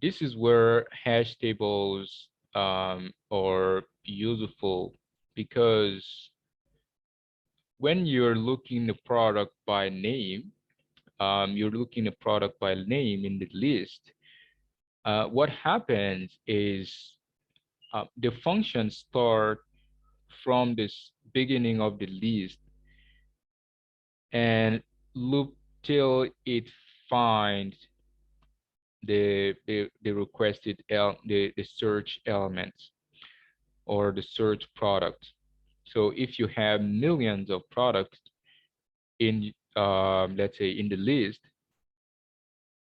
This is where hash tables are useful, because when you're looking the product by name, you're looking the product by name in the list. What happens is the functions start from this beginning of the list and loop till it finds the requested the search elements or the search product. So if you have millions of products in let's say in the list,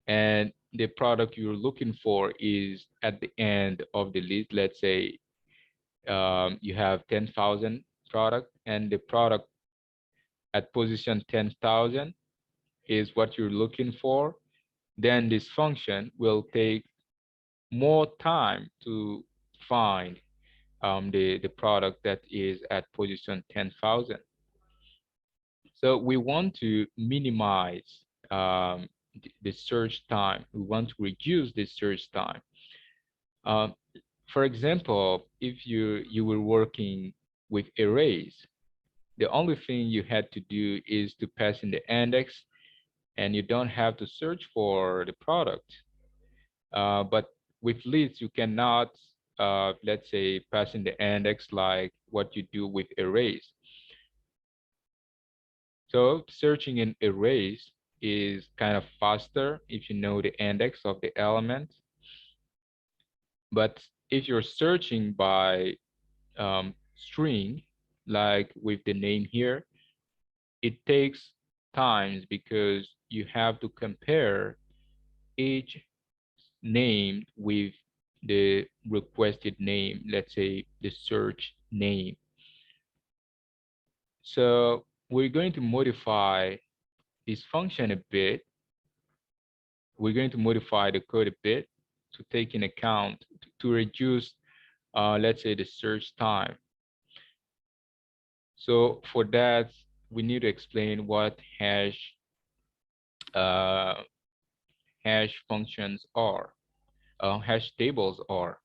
and the product you're looking for is at the end of the list, let's say you have 10,000 product, and the product at position 10,000 is what you're looking for, then this function will take more time to find the product that is at position 10,000. So we want to minimize the search time. We want to reduce the search time. Um, for example, if you were working with arrays, the only thing you had to do is to pass in the index, and you don't have to search for the product. But with lists, you cannot, let's say, pass in the index like what you do with arrays. So searching in arrays is kind of faster if you know the index of the element. But if you're searching by string, like with the name here, it takes times because you have to compare each name with the requested name, let's say the search name. So we're going to modify this function a bit. We're going to modify the code a bit to take in account to reduce, let's say, the search time. So for that, we need to explain what uh, hash functions are, hash tables are.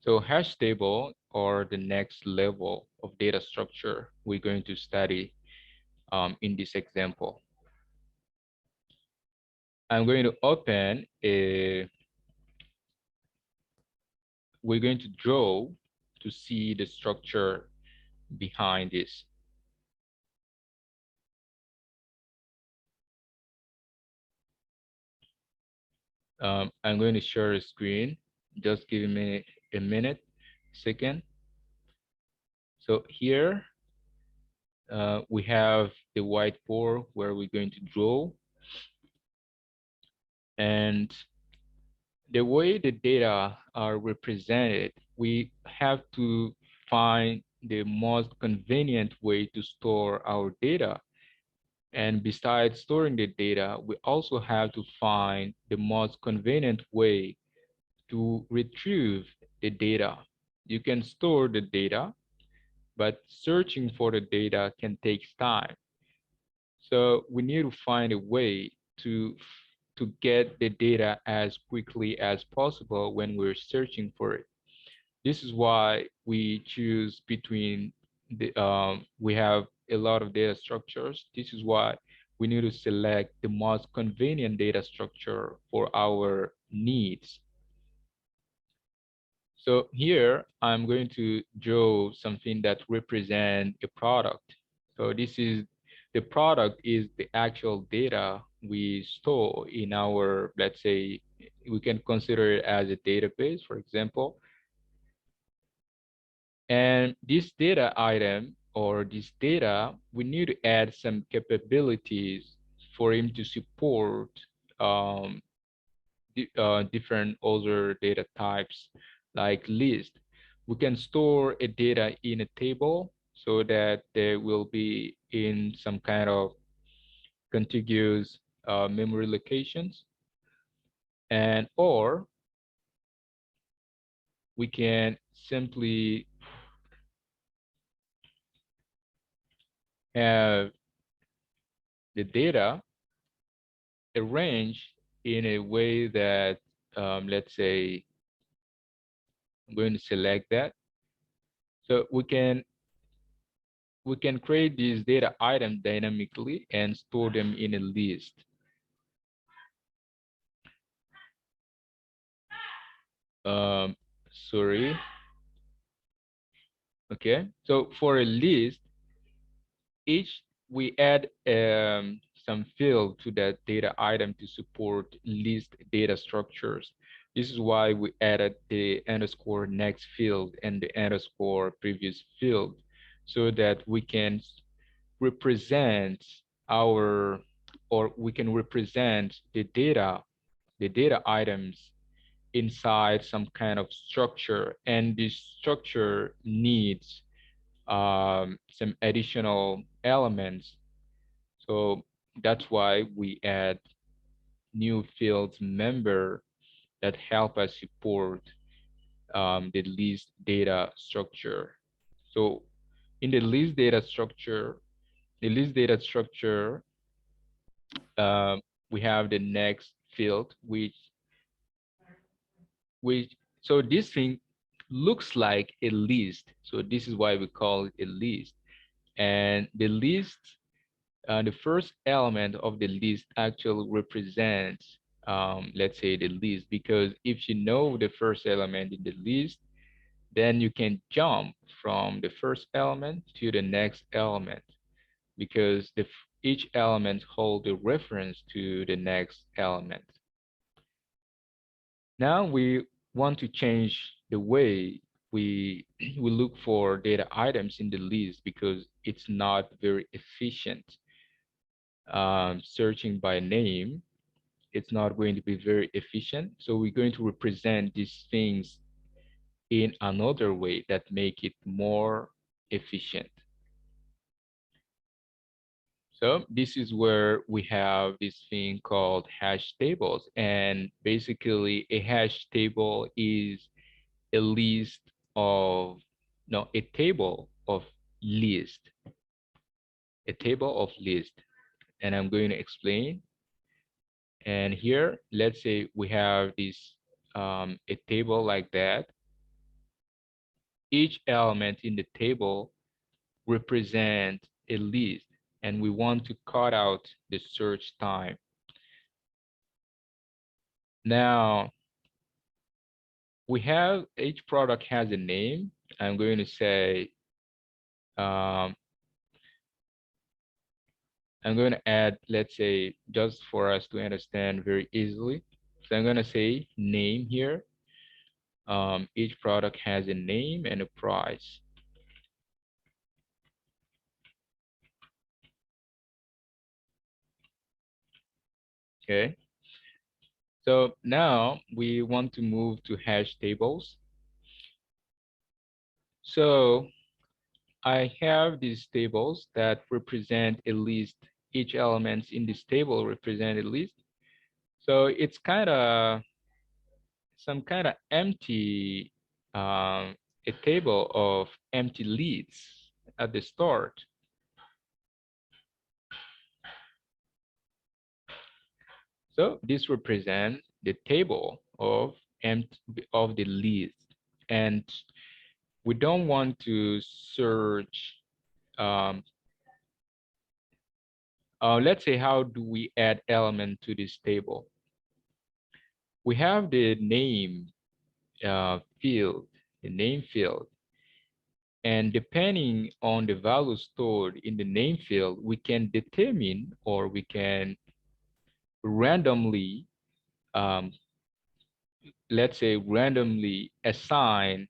So hash table are the next level of data structure we're going to study in this example. I'm going to open a, we're going to draw to see the structure behind this. I'm going to share a screen. Just give me a minute, second. So here we have the whiteboard where we're going to draw. And the way the data are represented, we have to find the most convenient way to store our data. And besides storing the data, we also have to find the most convenient way to retrieve the data. You can store the data, but searching for the data can take time. So we need to find a way to get the data as quickly as possible when we're searching for it. This is why we choose between the we have a lot of data structures. This is why we need to select the most convenient data structure for our needs. So here I'm going to draw something that represents a product. So this is the product is the actual data we store in our, let's say, we can consider it as a database, for example. And this data item or this data, we need to add some capabilities for him to support um, different other data types like list. We can store a data in a table so that there will be in some kind of contiguous memory locations, and or we can simply have the data arranged in a way that let's say I'm going to select that. So we can create these data items dynamically and store them in a list. Um, sorry. Okay. So for a list, each we add some field to that data item to support list data structures. This is why we added the underscore next field and the underscore previous field so that we can represent our, or we can represent the data items inside some kind of structure, and this structure needs some additional elements. So that's why we add new fields member that help us support the list data structure. So in the list data structure, um, we have the next field, which so this thing looks like a list. So this is why we call it a list. And the list, the first element of the list actually represents, let's say, the list, because if you know the first element in the list, then you can jump from the first element to the next element, because each element holds a reference to the next element. Now we want to change the way we we look for data items in the list, because it's not very efficient. Searching by name, it's not going to be very efficient. So we're going to represent these things in another way that make it more efficient. So this is where we have this thing called hash tables. And basically a hash table is a list of, no, a table of list, a table of list. And I'm going to explain. And here, let's say we have this, a table like that. Each element in the table represent a list, and we want to cut out the search time. Now, we have, each product has a name. I'm going to say, um, I'm going to add, let's say, just for us to understand very easily. So I'm going to say name here. Each product has a name and a price. Okay. So now we want to move to hash tables. So I have these tables that represent a list. Each element in this table represent a list. So it's kind of some kind of empty, a table of empty leads at the start. So this represents the table of the leads, and we don't want to search. Um, let's say, how do we add element to this table? We have the name field, the name field, and depending on the value stored in the name field, we can determine, or we can randomly, um, let's say, randomly assign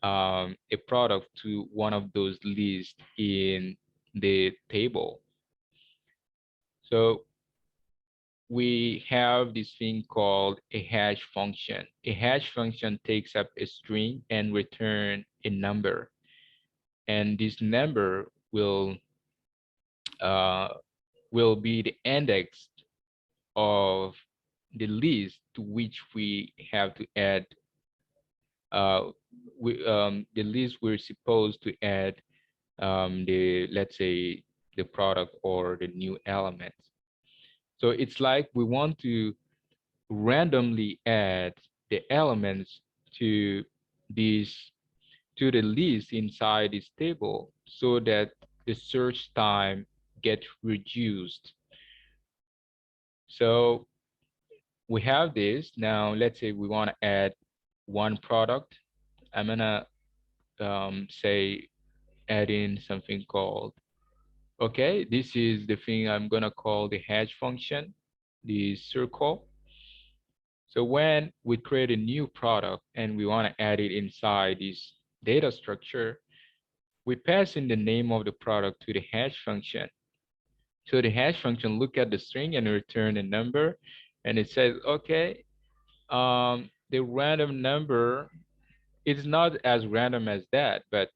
a product to one of those lists in the table. So we have this thing called a hash function. A hash function takes up a string and return a number. And this number uh, will be the index of the list to which we have to add, the list we're supposed to add, let's say, the product or the new element. So it's like we want to randomly add the elements to this to the list inside this table so that the search time gets reduced. So we have this. Now let's say we want to add one product. I'm gonna say add in something called, okay, this is the thing I'm gonna call the hash function, the circle. So when we create a new product and we want to add it inside this data structure, we pass in the name of the product to the hash function. So the hash function look at the string and return a number, and it says, okay, the random number is not as random as that, but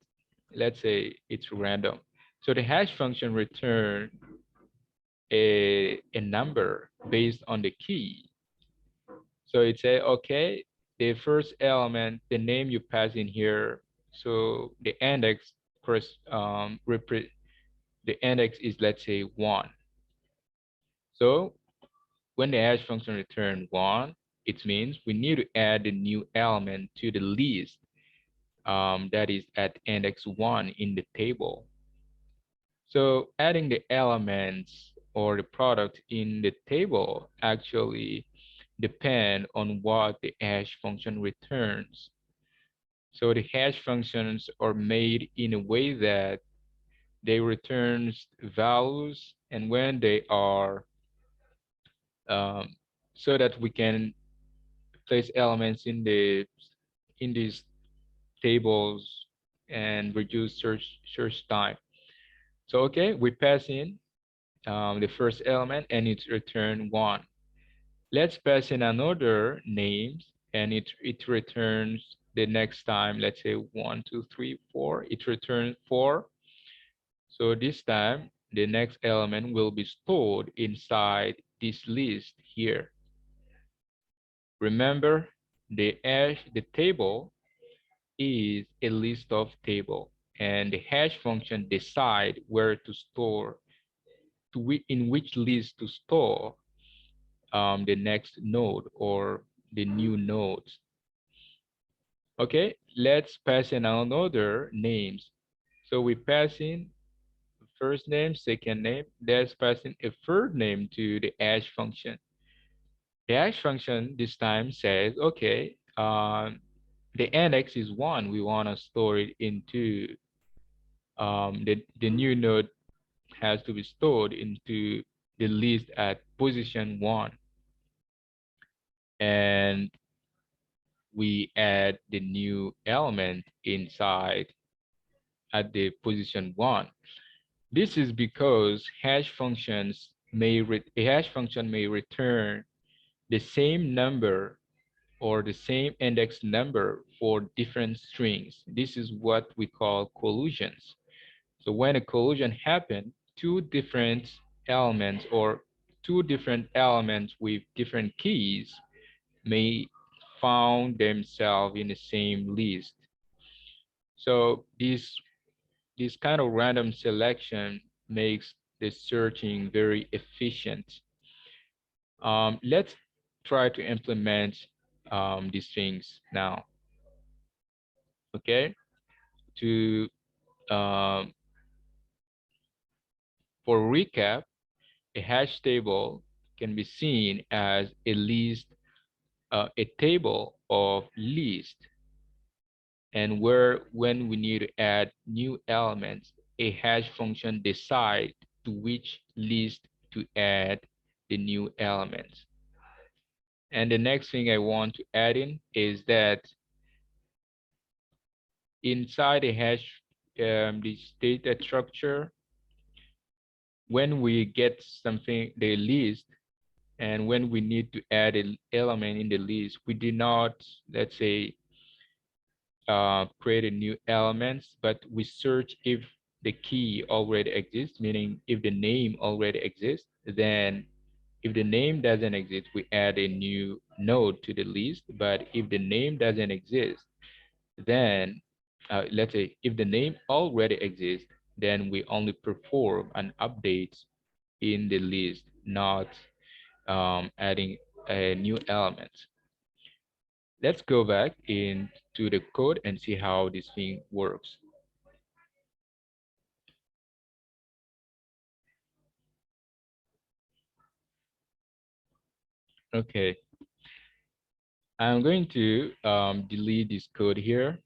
let's say it's random. So the hash function return a number based on the key. So it say, okay, the first element, the name you pass in here, so the index first the index is, let's say, 1. So when the hash function return 1, it means we need to add a new element to the list that is at index 1 in the table. So adding the elements or the product in the table actually depend on what the hash function returns. So the hash functions are made in a way that they returns values, and when they are um, so that we can place elements in these tables and reduce search time. So okay, we pass in the first element and it return 1. Let's pass in another names and it returns the next time, let's say 1, 2, 3, 4. It returns 4. So this time the next element will be stored inside this list here. Remember, the table is a list of table, and the hash function decide where to store, in which list to store the next node or the new nodes. Okay, let's pass in another names. So we pass in first name, second name. Let's pass in a third name to the hash function. The hash function this time says, okay, the index is 1. We want to store it into the new node has to be stored into the list at position 1. And we add the new element inside at the position 1. This is because a hash function may return the same number or the same index number for different strings. This is what we call collisions. So when a collision happens, two different elements with different keys may found themselves in the same list. So this kind of random selection makes the searching very efficient. Let's try to implement these things now. Okay, to um, for recap, a hash table can be seen as a table of list, and where when we need to add new elements, a hash function decide to which list to add the new elements. And the next thing I want to add in is that inside a hash, this data structure, when we get something, the list, and when we need to add an element in the list, we did not, let's say, create a new elements, but we search if the key already exists, meaning if the name already exists, then if the name doesn't exist, we add a new node to the list. But if the name doesn't exist, then let's say if the name already exists, then we only perform an update in the list, not adding a new element. Let's go back into the code and see how this thing works. Okay, I'm going to delete this code here